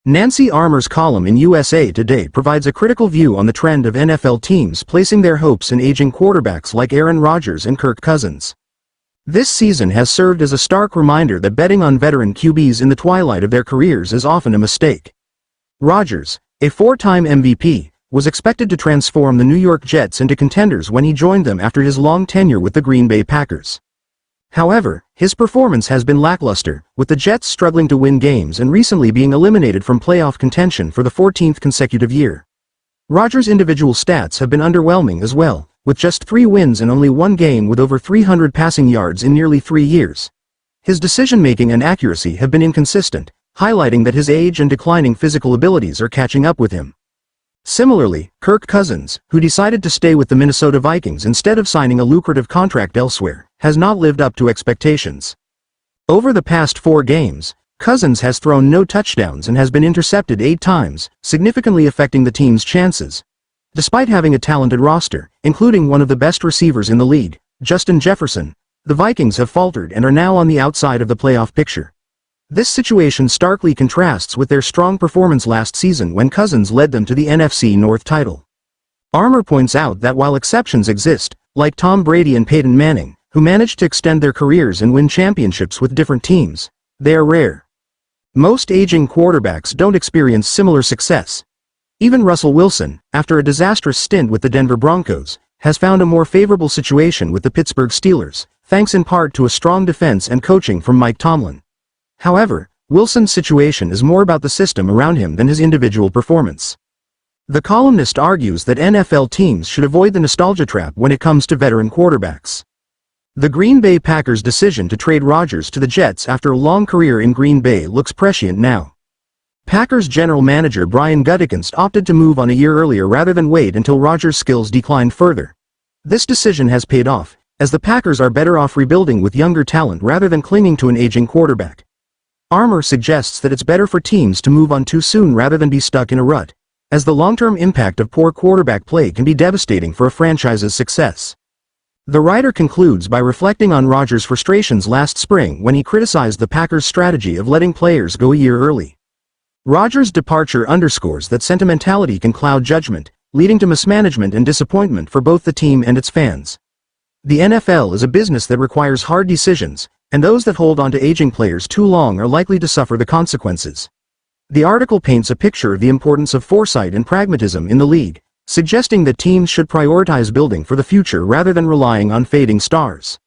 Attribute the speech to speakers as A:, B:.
A: Nancy Armour's column in USA Today provides a critical view on the trend of NFL teams placing their hopes in aging quarterbacks like Aaron Rodgers and Kirk Cousins. This season has served as a stark reminder that betting on veteran QBs in the twilight of their careers is often a mistake. Rodgers, a four-time MVP, was expected to transform the New York Jets into contenders when he joined them after his long tenure with the Green Bay Packers. However, his performance has been lackluster, with the Jets struggling to win games and recently being eliminated from playoff contention for the 14th consecutive year. Rodgers' individual stats have been underwhelming as well, with just 3 wins and only 1 game with over 300 passing yards in nearly 3 years. His decision-making and accuracy have been inconsistent, highlighting that his age and declining physical abilities are catching up with him. Similarly, Kirk Cousins, who decided to stay with the Minnesota Vikings instead of signing a lucrative contract elsewhere, has not lived up to expectations. Over the past 4 games, Cousins has thrown no touchdowns and has been intercepted 8 times, significantly affecting the team's chances. Despite having a talented roster, including one of the best receivers in the league, Justin Jefferson, the Vikings have faltered and are now on the outside of the playoff picture. This situation starkly contrasts with their strong performance last season when Cousins led them to the NFC North title. Armour points out that while exceptions exist, like Tom Brady and Peyton Manning, who managed to extend their careers and win championships with different teams, they are rare. Most aging quarterbacks don't experience similar success. Even Russell Wilson, after a disastrous stint with the Denver Broncos, has found a more favorable situation with the Pittsburgh Steelers, thanks in part to a strong defense and coaching from Mike Tomlin. However, Wilson's situation is more about the system around him than his individual performance. The columnist argues that NFL teams should avoid the nostalgia trap when it comes to veteran quarterbacks. The Green Bay Packers' decision to trade Rodgers to the Jets after a long career in Green Bay looks prescient now. Packers general manager Brian Gutekunst opted to move on a year earlier rather than wait until Rodgers' skills declined further. This decision has paid off, as the Packers are better off rebuilding with younger talent rather than clinging to an aging quarterback. Armour suggests that it's better for teams to move on too soon rather than be stuck in a rut, as the long-term impact of poor quarterback play can be devastating for a franchise's success. The writer concludes by reflecting on Rodgers' frustrations last spring when he criticized the Packers' strategy of letting players go a year early. Rodgers' departure underscores that sentimentality can cloud judgment, leading to mismanagement and disappointment for both the team and its fans. The NFL is a business that requires hard decisions, and those that hold on to aging players too long are likely to suffer the consequences. The article paints a picture of the importance of foresight and pragmatism in the league, suggesting that teams should prioritize building for the future rather than relying on fading stars.